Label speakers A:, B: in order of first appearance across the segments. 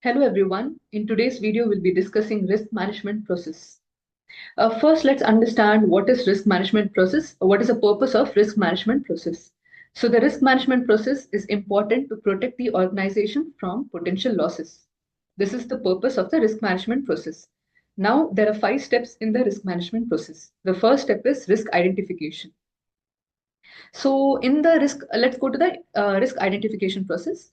A: Hello everyone. In today's video, we'll be discussing risk management process. First, let's understand what is risk management process. What is the purpose of risk management process? So the risk management process is important to protect the organization from potential losses. This is the purpose of the risk management process. Now, there are 5 steps in the risk management process. The first step is risk identification. So in the risk, let's go to the risk identification process.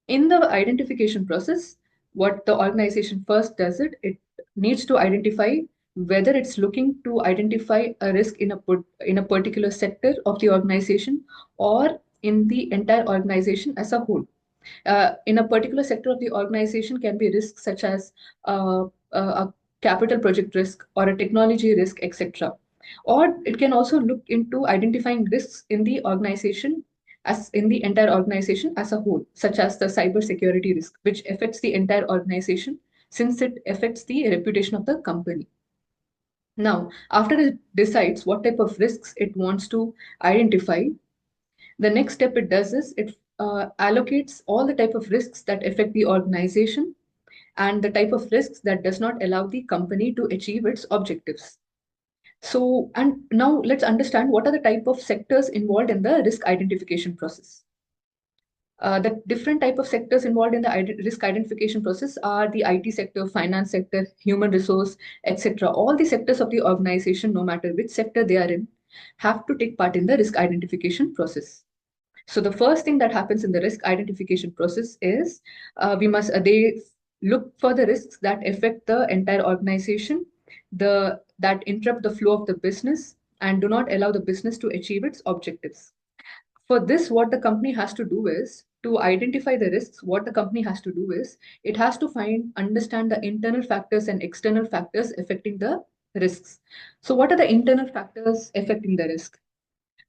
A: In the identification process, what the organization first does it needs to identify whether it's looking to identify a risk in a particular sector of the organization or in the entire organization as a whole. In a particular sector of the organization can be risks such as a capital project risk or a technology risk, etc. Or it can also look into identifying risks in the organization as in the entire organization as a whole, such as the cyber security risk, which affects the entire organization since it affects the reputation of the company. Now, after it decides what type of risks it wants to identify, the next step it does is it allocates all the type of risks that affect the organization and the type of risks that does not allow the company to achieve its objectives. So, and now let's understand what are the type of sectors involved in the risk identification process. The different type of sectors involved in the risk identification process are the IT sector, finance sector, human resource, etc. All the sectors of the organization, no matter which sector they are in, have to take part in the risk identification process. So the first thing that happens in the risk identification process is they look for the risks that affect the entire organization, the that interrupt the flow of the business and do not allow the business to achieve its objectives. For this, what the company has to do is to identify the risks. What the company has to do is it has to understand the internal factors and external factors affecting the risks. So what are the internal factors affecting the risk?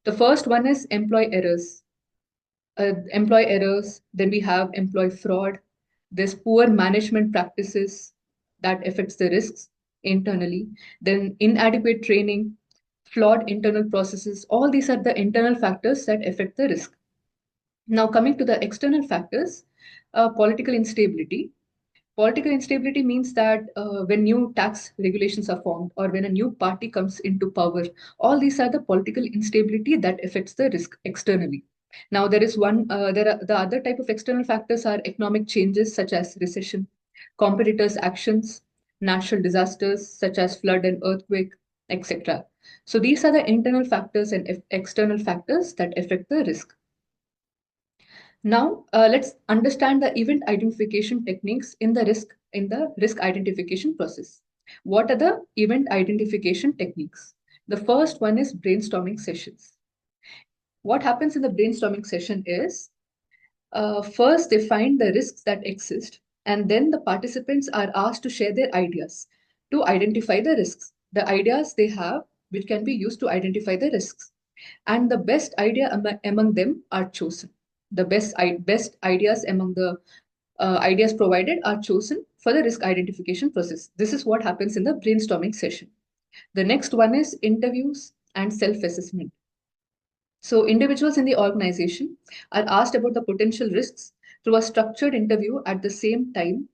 A: The first one is employee errors, then we have employee fraud, there's poor management practices that affects the risks internally, then inadequate training, flawed internal processes. All these are the internal factors that affect the risk. Now coming to the external factors, political instability. Political instability means that when new tax regulations are formed or when a new party comes into power, all these are the political instability that affects the risk externally. Now there are the other type of external factors are economic changes such as recession, competitors' actions, natural disasters such as flood and earthquake, etc. So these are the internal factors and external factors that affect the risk. Now, let's understand the event identification techniques in the risk identification process. What are the event identification techniques? The first one is brainstorming sessions. What happens in the brainstorming session is first they find the risks that exist, and then the participants are asked to share their ideas to identify the risks. The ideas they have, which can be used to identify the risks, and the best idea among them are chosen. The best ideas among the ideas provided are chosen for the risk identification process. This is what happens in the brainstorming session. The next one is interviews and self-assessment. So individuals in the organization are asked about the potential risks through a structured interview at the same time.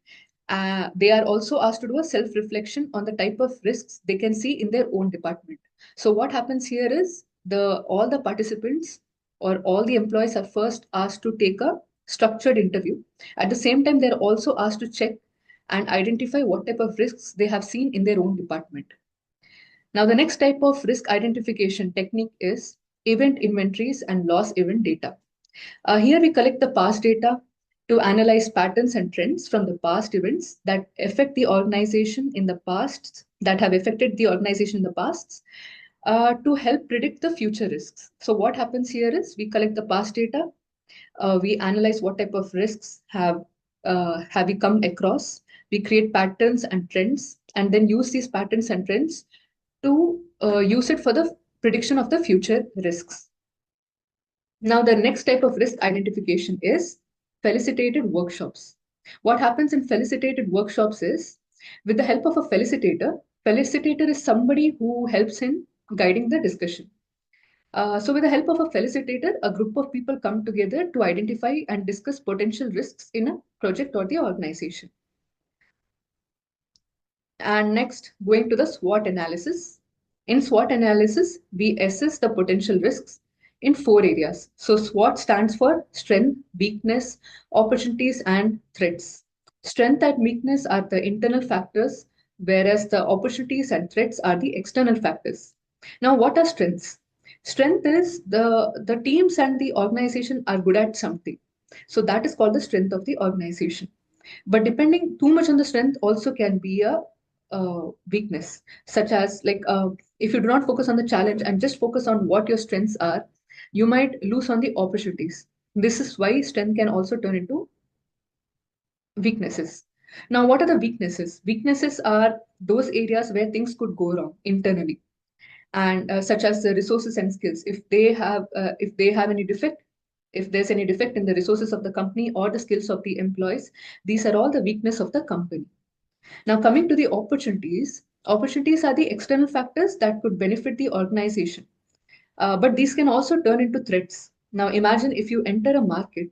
A: They are also asked to do a self-reflection on the type of risks they can see in their own department. So what happens here is all the participants or all the employees are first asked to take a structured interview. At the same time, they're also asked to check and identify what type of risks they have seen in their own department. Now, the next type of risk identification technique is event inventories and loss event data. Here we collect the past data to analyze patterns and trends from the past events that affect the organization in the past, that have affected the organization in the past, to help predict the future risks. So what happens here is we collect the past data, we analyze what type of risks have we come across, we create patterns and trends, and then use these patterns and trends to use it for the prediction of the future risks. Now, the next type of risk identification is felicitated workshops. What happens in felicitated workshops is, with the help of a felicitator is somebody who helps in guiding the discussion. So with the help of a facilitator, a group of people come together to identify and discuss potential risks in a project or the organization. And next, going to the SWOT analysis. In SWOT analysis, we assess the potential risks in four areas. So SWOT stands for strength, weakness, opportunities, and threats. Strength and weakness are the internal factors, whereas the opportunities and threats are the external factors. Now, what are strengths? Strength is the teams and the organization are good at something. So that is called the strength of the organization. But depending too much on the strength also can be a weakness, such as if you do not focus on the challenge and just focus on what your strengths are, you might lose on the opportunities. This is why strength can also turn into weaknesses. Now, what are the weaknesses? Weaknesses are those areas where things could go wrong internally, and such as the resources and skills. If they have any defect, if there's any defect in the resources of the company or the skills of the employees, these are all the weakness of the company. Now, coming to the opportunities, opportunities are the external factors that could benefit the organization, but these can also turn into threats. Now, imagine if you enter a market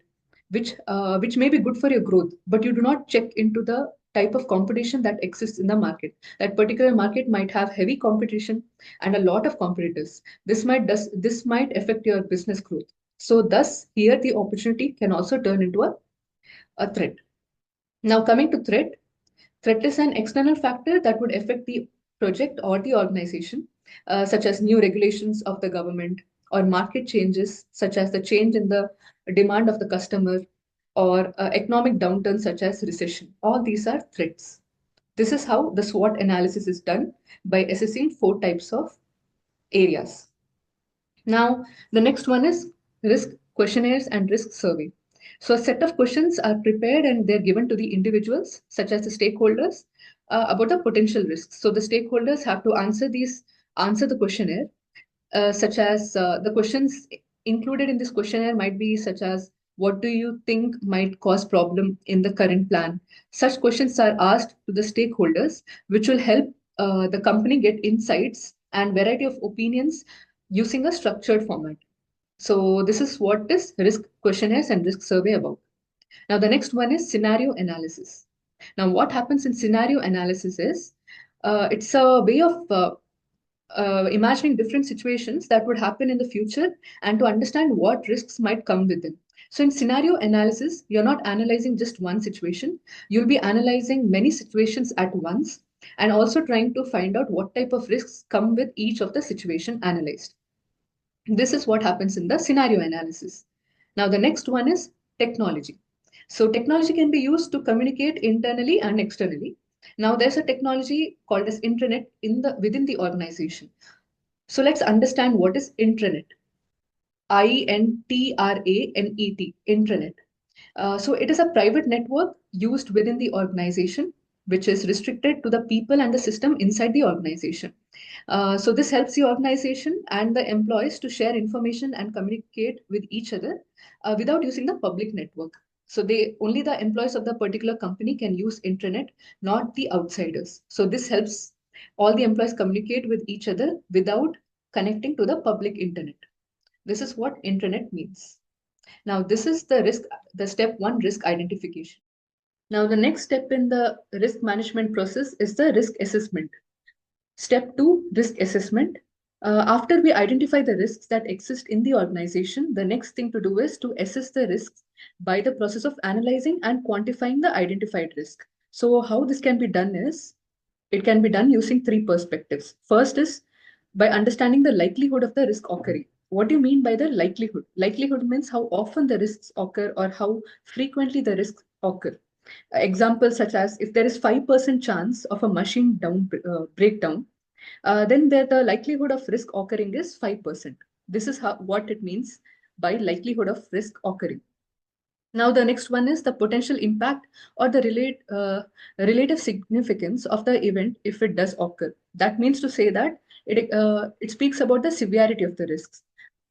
A: which may be good for your growth, but you do not check into the type of competition that exists in the market. That particular market might have heavy competition and a lot of competitors. This might affect your business growth. So, thus, here the opportunity can also turn into a threat. Now, coming to threat, threat is an external factor that would affect the project or the organization, such as new regulations of the government or market changes, such as the change in the demand of the customer or economic downturn, such as recession. All these are threats. This is how the SWOT analysis is done by assessing four types of areas. Now, the next one is risk questionnaires and risk survey. So, a set of questions are prepared and they're given to the individuals, such as the stakeholders, about the potential risks. So, the stakeholders have to answer the questionnaire, such as the questions included in this questionnaire might be such as, what do you think might cause problem in the current plan? Such questions are asked to the stakeholders, which will help the company get insights and variety of opinions using a structured format. So this is what is risk questionnaires and risk survey about. Now the next one is scenario analysis. Now what happens in scenario analysis is it's a way of imagining different situations that would happen in the future and to understand what risks might come with them. So, in scenario analysis, you're not analyzing just one situation, you'll be analyzing many situations at once and also trying to find out what type of risks come with each of the situation analyzed. This is what happens in the scenario analysis. Now, the next one is technology. So, technology can be used to communicate internally and externally. Now, there's a technology called as intranet within the organization. So, let's understand what is intranet. INTRANET, intranet. So it is a private network used within the organization, which is restricted to the people and the system inside the organization. So this helps the organization and the employees to share information and communicate with each other without using the public network. So they only the employees of the particular company can use intranet, not the outsiders. So this helps all the employees communicate with each other without connecting to the public internet. This is what intranet means. Now, this is the step one risk identification. Now, the next step in the risk management process is the risk assessment. Step two, risk assessment. After we identify the risks that exist in the organization, the next thing to do is to assess the risks by the process of analyzing and quantifying the identified risk. So, how this can be done is it can be done using three perspectives. First is by understanding the likelihood of the risk occurring. What do you mean by the likelihood? Likelihood means how often the risks occur or how frequently the risks occur. Examples such as if there is 5% chance of a machine breakdown, then the likelihood of risk occurring is 5%. This is what it means by likelihood of risk occurring. Now, the next one is the potential impact or the relative significance of the event if it does occur. That means to say that it speaks about the severity of the risks.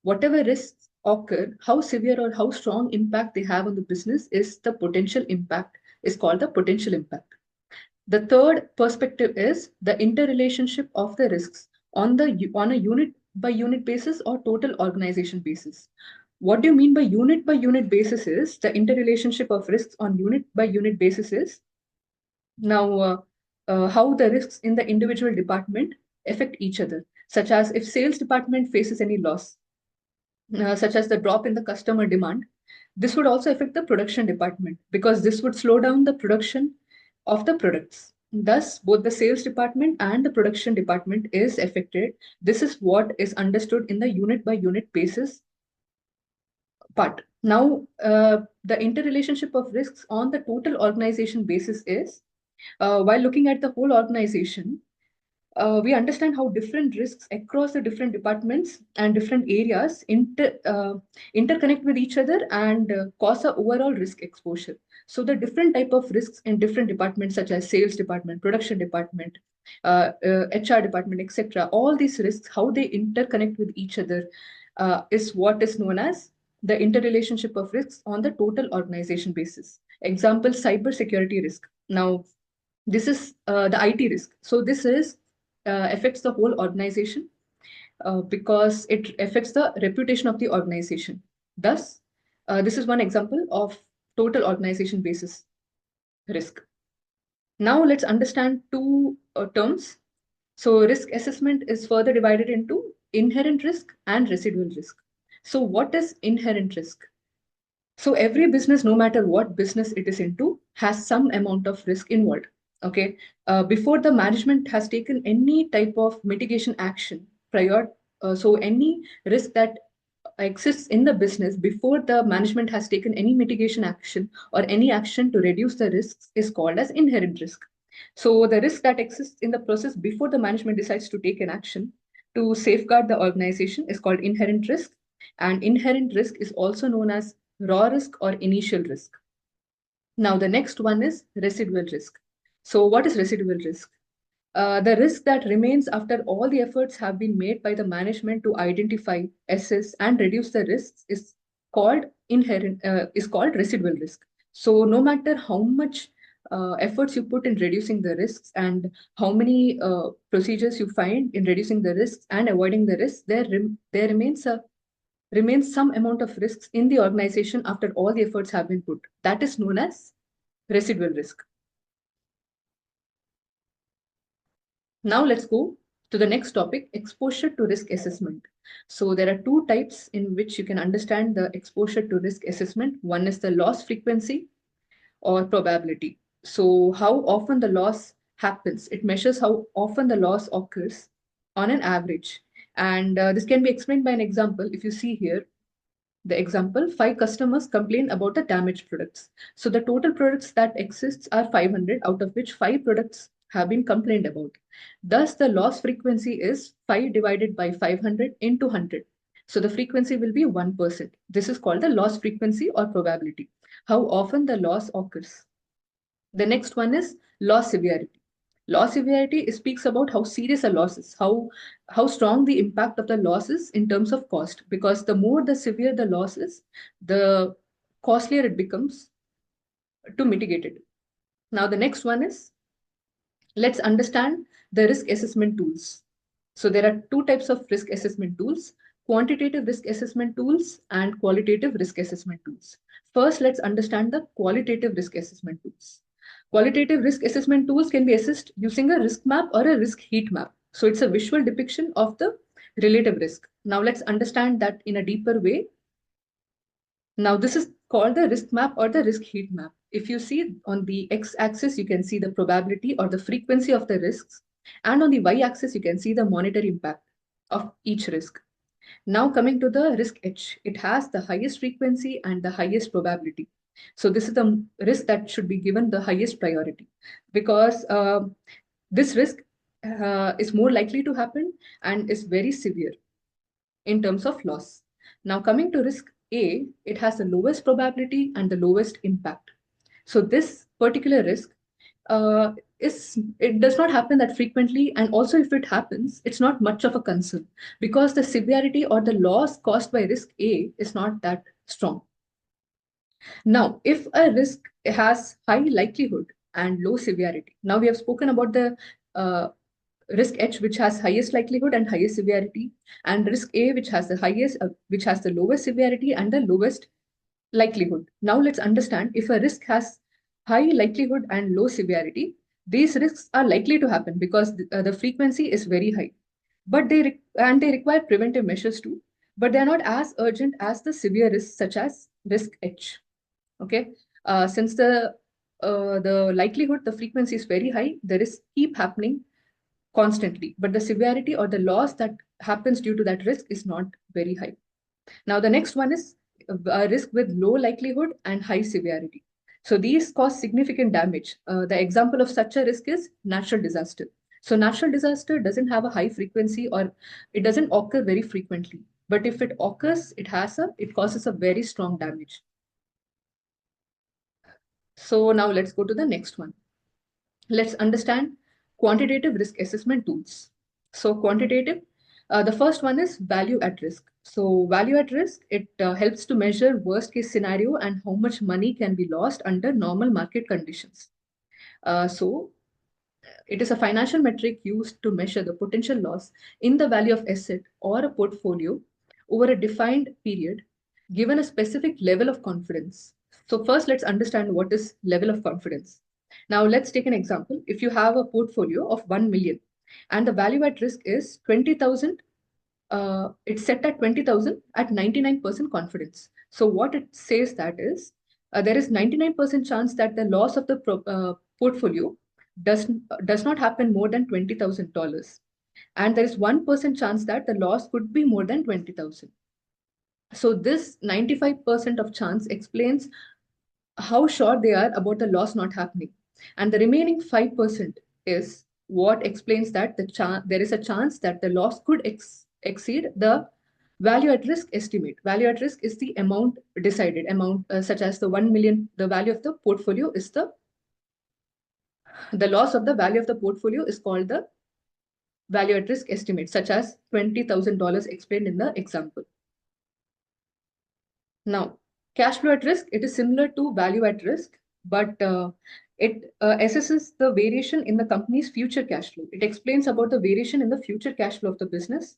A: Whatever risks occur, how severe or how strong impact they have on the business is the potential impact, is called the potential impact. The third perspective is the interrelationship of the risks on a unit by unit basis or total organization basis. What do you mean by unit basis is the interrelationship of risks on unit by unit basis is now how the risks in the individual department affect each other, such as if sales department faces any loss, such as the drop in the customer demand, this would also affect the production department because this would slow down the production of the products. Thus, both the sales department and the production department is affected. This is what is understood in the unit by unit basis part. Now, the interrelationship of risks on the total organization basis is while looking at the whole organization, we understand how different risks across the different departments and different areas interconnect with each other and cause a overall risk exposure. So the different type of risks in different departments, such as sales department, production department, HR department, etc., all these risks, how they interconnect with each other, is what is known as the interrelationship of risks on the total organization basis. Example, cyber security risk. Now, this is the IT risk. So this is affects the whole organization because it affects the reputation of the organization. Thus, this is one example of total organization basis risk. Now let's understand two terms. So risk assessment is further divided into inherent risk and residual risk. So what is inherent risk? So every business, no matter what business it is into, has some amount of risk involved. Okay, before the management has taken any type of mitigation action prior, so any risk that exists in the business before the management has taken any mitigation action or any action to reduce the risks is called as inherent risk. So the risk that exists in the process before the management decides to take an action to safeguard the organization is called inherent risk. And inherent risk is also known as raw risk or initial risk. Now, the next one is residual risk. So, what is residual risk? The risk that remains after all the efforts have been made by the management to identify, assess, and reduce the risks is called residual risk. So, no matter how much efforts you put in reducing the risks and how many procedures you find in reducing the risks and avoiding the risks, there remains some amount of risks in the organization after all the efforts have been put. That is known as residual risk. Now let's go to the next topic, exposure to risk assessment. So there are two types in which you can understand the exposure to risk assessment. One is the loss frequency or probability. So how often the loss happens, it measures how often the loss occurs on an average. And this can be explained by an example. If you see here, the example, 5 customers complain about the damaged products. So the total products that exists are 500, out of which 5 products have been complained about. Thus, the loss frequency is 5 divided by 500 into 100. So the frequency will be 1%. This is called the loss frequency or probability, how often the loss occurs. The next one is loss severity. Loss severity speaks about how serious a loss is, how strong the impact of the loss is in terms of cost. Because the more the severe the loss is, the costlier it becomes to mitigate it. Now the next one is, let's understand the risk assessment tools. So there are two types of risk assessment tools: quantitative risk assessment tools and qualitative risk assessment tools. First, let's understand the qualitative risk assessment tools. Qualitative risk assessment tools can be assessed using a risk map or a risk heat map. So it's a visual depiction of the relative risk. Now let's understand that in a deeper way. Now this is called the risk map or the risk heat map. If you see on the x-axis, you can see the probability or the frequency of the risks. And on the y-axis, you can see the monetary impact of each risk. Now coming to the risk H, it has the highest frequency and the highest probability. So this is the risk that should be given the highest priority because this risk is more likely to happen and is very severe in terms of loss. Now coming to risk A, it has the lowest probability and the lowest impact. So this particular risk it does not happen that frequently, and also if it happens, it's not much of a concern because the severity or the loss caused by risk A is not that strong. Now, if a risk has high likelihood and low severity, now we have spoken about the risk H, which has highest likelihood and highest severity, and risk A, which has the lowest severity and the lowest likelihood. Now let's understand, if a risk has high likelihood and low severity, these risks are likely to happen because the frequency is very high. But they require preventive measures too, but they are not as urgent as the severe risks such as risk H. Okay, since the likelihood, the frequency is very high, the risks keep happening constantly, but the severity or the loss that happens due to that risk is not very high. Now, the next one is a risk with low likelihood and high severity. So these cause significant damage. The example of such a risk is natural disaster. So natural disaster doesn't have a high frequency, or it doesn't occur very frequently. But if it occurs, it causes a very strong damage. So now let's go to the next one. Let's understand quantitative risk assessment tools. So quantitative, the first one is value at risk. So value at risk, it helps to measure worst case scenario and how much money can be lost under normal market conditions. So it is a financial metric used to measure the potential loss in the value of asset or a portfolio over a defined period, given a specific level of confidence. So first, let's understand what is level of confidence. Now, let's take an example. If you have a portfolio of 1 million and the value at risk is 20,000, it's set at 20,000 at 99% confidence. So what it says that is, there is 99% chance that the loss of the portfolio does, does not happen more than $20,000. And there is 1% chance that the loss could be more than 20,000. So this 95% of chance explains how sure they are about the loss not happening. And the remaining 5% is what explains that there is a chance that the loss could exceed the value at risk estimate. Value at risk is the amount decided, amount such as the 1 million, the value of the portfolio is the loss of the value of the portfolio is called the value at risk estimate, such as $20,000 explained in the example. Now, cash flow at risk, it is similar to value at risk, but it assesses the variation in the company's future cash flow. It explains about the variation in the future cash flow of the business.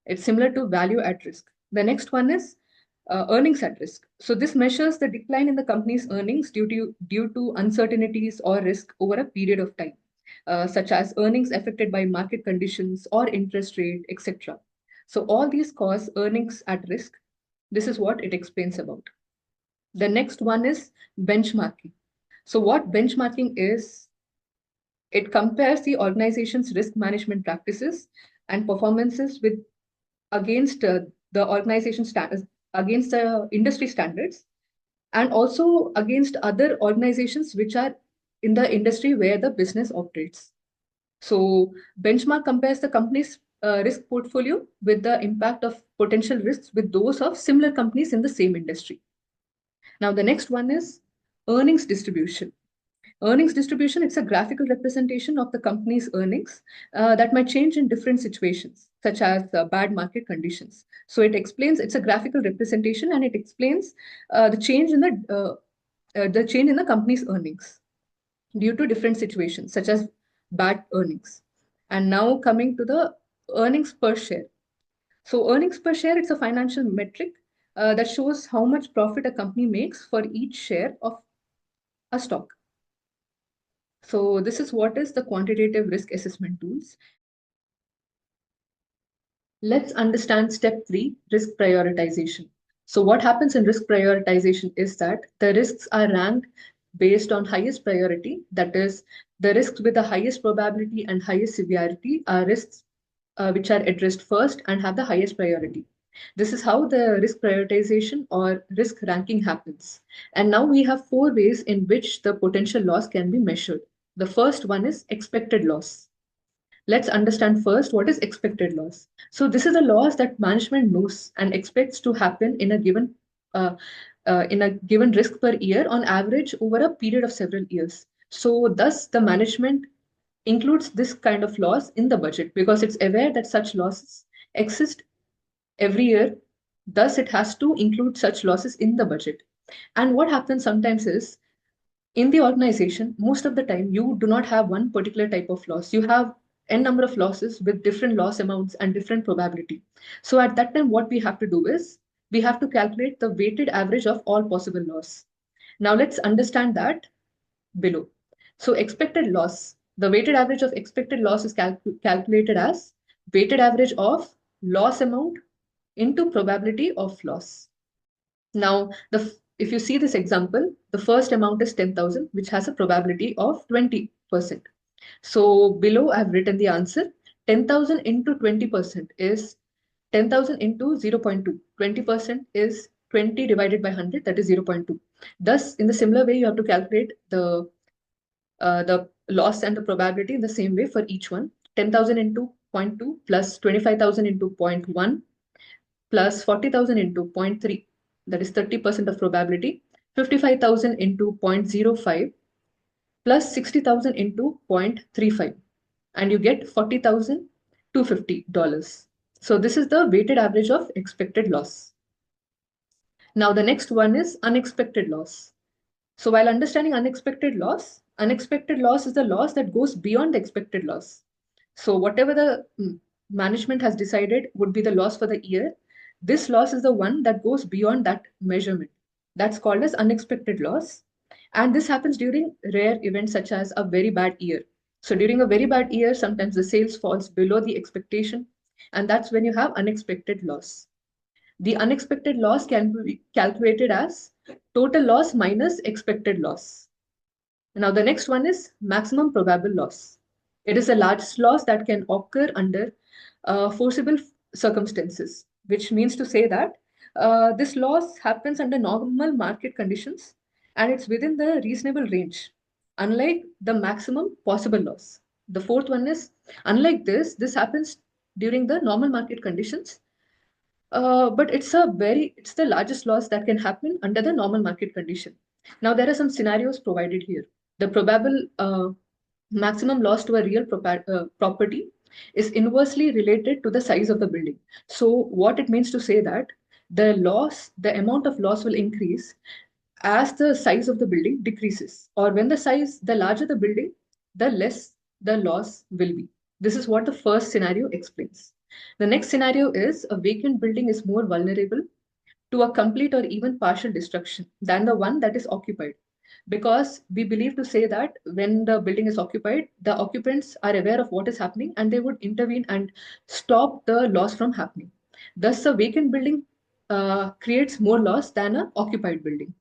A: It's similar to value at risk. The next one is earnings at risk. So this measures the decline in the company's earnings due to uncertainties or risk over a period of time, such as earnings affected by market conditions or interest rate, etc. So all these cause earnings at risk. This is what it explains about. The next one is benchmarking. So what benchmarking is, it compares the organization's risk management practices and performances with against the organization standards, against the industry standards, and also against other organizations which are in the industry where the business operates. So benchmark compares the company's risk portfolio with the impact of potential risks with those of similar companies in the same industry. Now, the next one is earnings distribution. Earnings distribution, it's a graphical representation of the company's earnings that might change in different situations, such as bad market conditions. So it explains, it's a graphical representation, and it explains the change in the company's earnings due to different situations, such as bad earnings. And now coming to the earnings per share. So earnings per share, it's a financial metric that shows how much profit a company makes for each share of a stock. So this is what is the quantitative risk assessment tools. Let's understand step 3, risk prioritization. So what happens in risk prioritization is that the risks are ranked based on highest priority. That is, the risks with the highest probability and highest severity are risks which are addressed first and have the highest priority. This is how the risk prioritization or risk ranking happens. And now we have 4 ways in which the potential loss can be measured. The first one is expected loss. Let's understand first what is expected loss. So this is a loss that management knows and expects to happen uh, in a given risk per year on average over a period of several years. So thus the management includes this kind of loss in the budget because it's aware that such losses exist every year. Thus, it has to include such losses in the budget. And what happens sometimes is, in the organization, most of the time, you do not have one particular type of loss. You have n number of losses with different loss amounts and different probability. So at that time, what we have to do is we have to calculate the weighted average of all possible loss. Now let's understand that below. So expected loss, the weighted average of expected loss is calculated as weighted average of loss amount into probability of loss. Now, if you see this example, the first amount is 10,000, which has a probability of 20%. So below I've written the answer. 10,000 into 20% is 10,000 into 0.2. 20% is 20 divided by 100, that is 0.2. Thus, in the similar way, you have to calculate the loss and the probability in the same way for each one. 10,000 into zero point 0.2 plus 25,000 into zero point 0.1 plus 40,000 into zero point 0.3, that is 30% of probability. 55,000 into zero point 0.05 plus 60,000 into 0.35, and you get $40,250. So this is the weighted average of expected loss. Now the next one is unexpected loss. So while understanding unexpected loss is the loss that goes beyond the expected loss. So whatever the management has decided would be the loss for the year, this loss is the one that goes beyond that measurement. That's called as unexpected loss. And this happens during rare events such as a very bad year. So during a very bad year, sometimes the sales falls below the expectation, and that's when you have unexpected loss. The unexpected loss can be calculated as total loss minus expected loss. Now, the next one is maximum probable loss. It is the largest loss that can occur under forcible circumstances, which means to say that this loss happens under normal market conditions and it's within the reasonable range, unlike the maximum possible loss. The fourth one is unlike this happens during the normal market conditions, but it's the largest loss that can happen under the normal market condition. Now there are some scenarios provided here. The probable maximum loss to a real property is inversely related to the size of the building. So what it means to say that the amount of loss will increase as the size of the building decreases, or when the larger the building, the less the loss will be. This is what the first scenario explains. The next scenario is a vacant building is more vulnerable to a complete or even partial destruction than the one that is occupied. Because we believe to say that when the building is occupied, the occupants are aware of what is happening and they would intervene and stop the loss from happening. Thus, a vacant building creates more loss than an occupied building.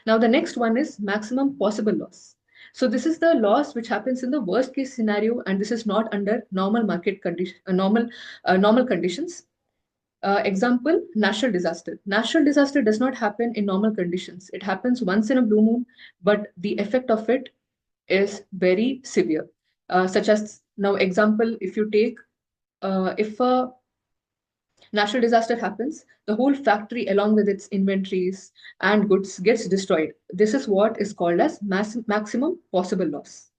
A: Now, the next one is maximum possible loss. So this is the loss which happens in the worst case scenario, and this is not under normal market condition, normal conditions. Example, natural disaster. Natural disaster does not happen in normal conditions. It happens once in a blue moon, but the effect of it is very severe. Such as now, example, if you take, if a natural disaster happens, the whole factory along with its inventories and goods gets destroyed. This is what is called as maximum possible loss.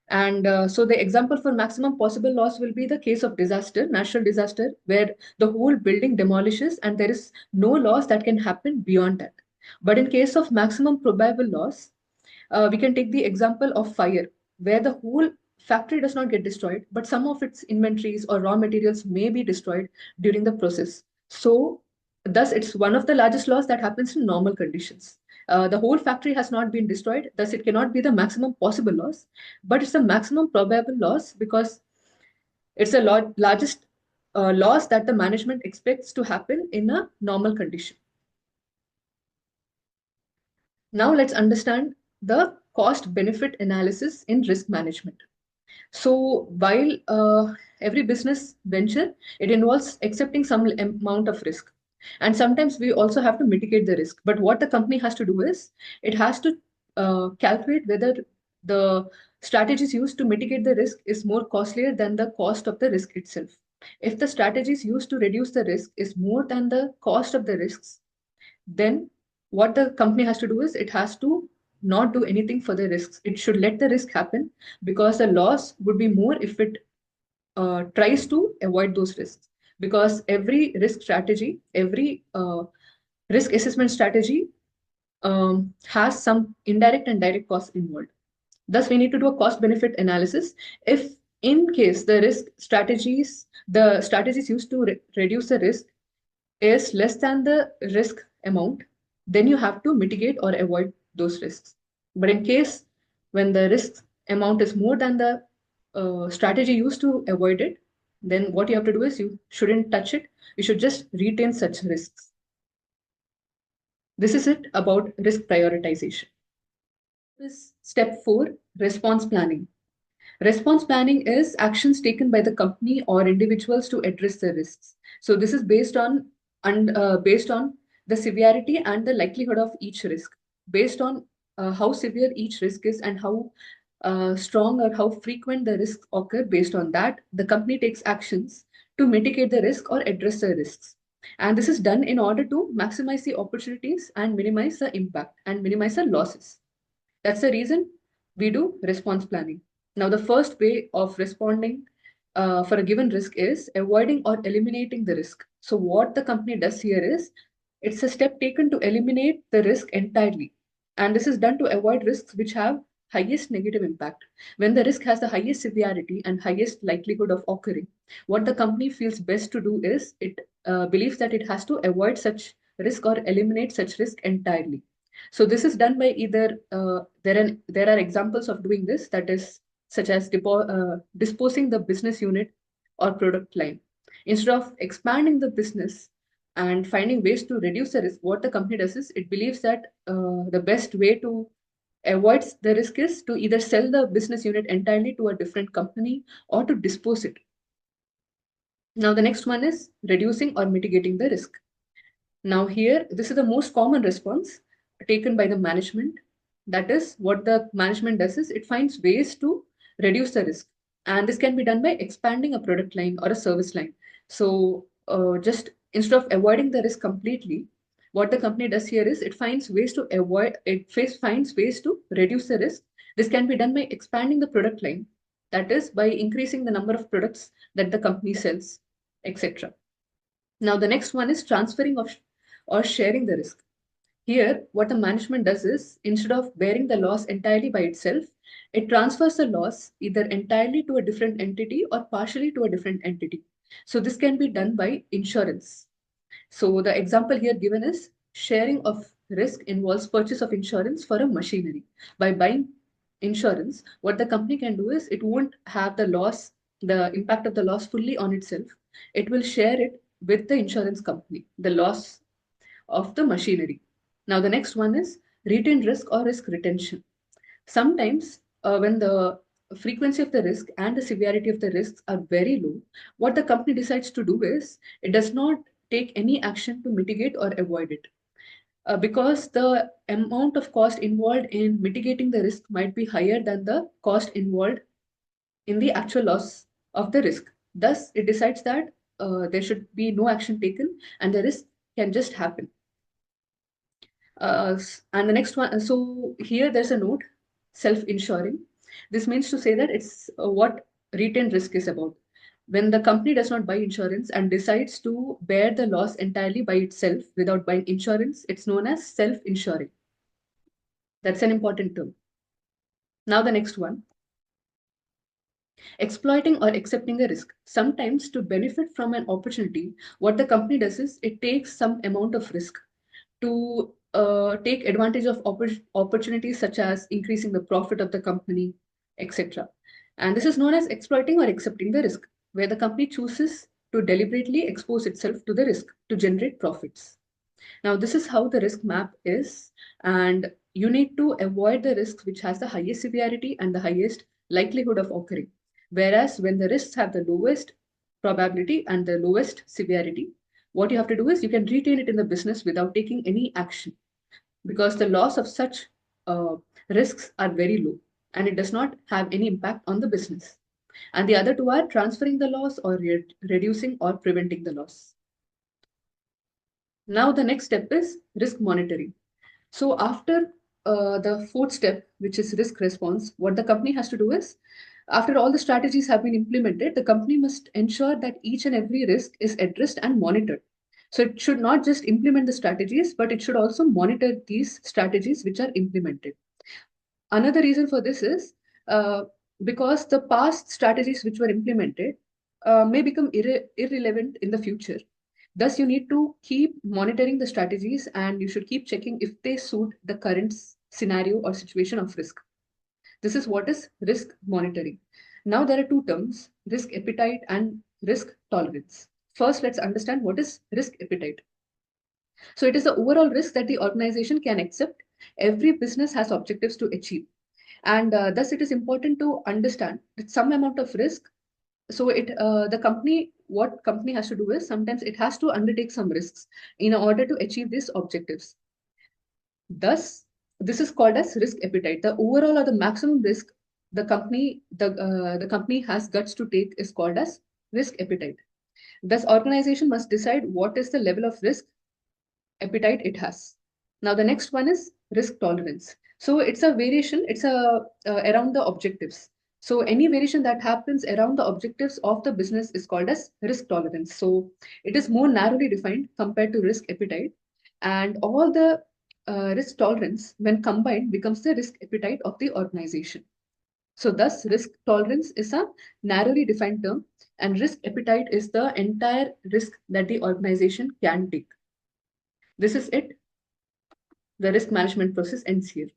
A: And so the example for maximum possible loss will be the case of disaster, natural disaster, where the whole building demolishes and there is no loss that can happen beyond that. But in case of maximum probable loss, we can take the example of fire, where the whole factory does not get destroyed, but some of its inventories or raw materials may be destroyed during the process. So, thus, it's one of the largest loss that happens in normal conditions. The whole factory has not been destroyed, thus, it cannot be the maximum possible loss, but it's the maximum probable loss because it's the largest loss that the management expects to happen in a normal condition. Now, let's understand the cost benefit analysis in risk management. So while every business venture, it involves accepting some amount of risk. And sometimes we also have to mitigate the risk. But what the company has to do is it has to calculate whether the strategies used to mitigate the risk is more costlier than the cost of the risk itself. If the strategies used to reduce the risk is more than the cost of the risks, then what the company has to do is it has to not do anything for the risks. It should let the risk happen because the loss would be more if it tries to avoid those risks. Because every risk strategy, every risk assessment strategy has some indirect and direct costs involved. Thus, we need to do a cost benefit analysis if In case the strategies used to reduce the risk is less than the risk amount, then you have to mitigate or avoid those risks. But in case when the risk amount is more than the strategy used to avoid it, then what you have to do is you shouldn't touch it. You should just retain such risks. This is it about risk prioritization. This step 4, response planning. Response planning is actions taken by the company or individuals to address the risks. So this is based on the severity and the likelihood of each risk, based on how severe each risk is and how strong or how frequent the risks occur. Based on that, the company takes actions to mitigate the risk or address the risks. And this is done in order to maximize the opportunities and minimize the impact and minimize the losses. That's the reason we do response planning. Now, the first way of responding for a given risk is avoiding or eliminating the risk. So, what the company does here is it's a step taken to eliminate the risk entirely. And this is done to avoid risks which have highest negative impact. When the risk has the highest severity and highest likelihood of occurring, what the company feels best to do is it believes that it has to avoid such risk or eliminate such risk entirely. So this is done by either there are examples of doing this, that is such as disposing the business unit or product line. Instead of expanding the business and finding ways to reduce the risk, what the company does is it believes that the best way to avoid the risk is to either sell the business unit entirely to a different company or to dispose it. Now the next one is reducing or mitigating the risk. Now, here, this is the most common response taken by the management. That is, what the management does is it finds ways to reduce the risk. And this can be done by expanding a product line or a service line. So, just instead of avoiding the risk completely, what the company does here is it finds ways to finds ways to reduce the risk. This can be done by expanding the product line, that is, by increasing the number of products that the company sells, etc. Now, the next one is transferring of or sharing the risk. Here, what the management does is instead of bearing the loss entirely by itself, it transfers the loss either entirely to a different entity or partially to a different entity. So, this can be done by insurance. So, the example here given is sharing of risk involves purchase of insurance for a machinery. By buying insurance, what the company can do is it won't have the impact of the loss fully on itself. It will share it with the insurance company, the loss of the machinery. Now, the next one is retained risk or risk retention. Sometimes, when the frequency of the risk and the severity of the risks are very low, what the company decides to do is it does not take any action to mitigate or avoid it. Because the amount of cost involved in mitigating the risk might be higher than the cost involved in the actual loss of the risk. Thus, it decides that there should be no action taken and the risk can just happen. And the next one, so here there's a note, self-insuring. This means to say that it's what retained risk is about. When the company does not buy insurance and decides to bear the loss entirely by itself without buying insurance, it's known as self-insuring. That's an important term. Now the next one, exploiting or accepting a risk. Sometimes to benefit from an opportunity, what the company does is it takes some amount of risk to take advantage of opportunities such as increasing the profit of the company, etc. And this is known as exploiting or accepting the risk, where the company chooses to deliberately expose itself to the risk to generate profits. Now, this is how the risk map is, and you need to avoid the risks which has the highest severity and the highest likelihood of occurring. Whereas when the risks have the lowest probability and the lowest severity, what you have to do is you can retain it in the business without taking any action because the loss of such uh, risks are very low and it does not have any impact on the business. And the other two are transferring the loss or reducing or preventing the loss. Now, the next step is risk monitoring. So, after the fourth step, which is risk response, what the company has to do is, after all the strategies have been implemented, the company must ensure that each and every risk is addressed and monitored. So, it should not just implement the strategies, but it should also monitor these strategies which are implemented. Another reason for this is because the past strategies which were implemented may become irrelevant in the future. Thus, you need to keep monitoring the strategies and you should keep checking if they suit the current scenario or situation of risk. This is what is risk monitoring. Now, there are two terms, risk appetite and risk tolerance. First, let's understand what is risk appetite. So, it is the overall risk that the organization can accept. Every business has objectives to achieve. And thus, it is important to understand that some amount of risk. So, what company has to do is sometimes it has to undertake some risks in order to achieve these objectives. Thus, this is called as risk appetite. The overall or the maximum risk the company has guts to take is called as risk appetite. Thus, organization must decide what is the level of risk appetite it has. Now, the next one is risk tolerance. So it's a variation. It's around the objectives. So any variation that happens around the objectives of the business is called as risk tolerance. So it is more narrowly defined compared to risk appetite, and all the risk tolerance, when combined, becomes the risk appetite of the organization. So thus, risk tolerance is a narrowly defined term, and risk appetite is the entire risk that the organization can take. This is it. The risk management process ends here.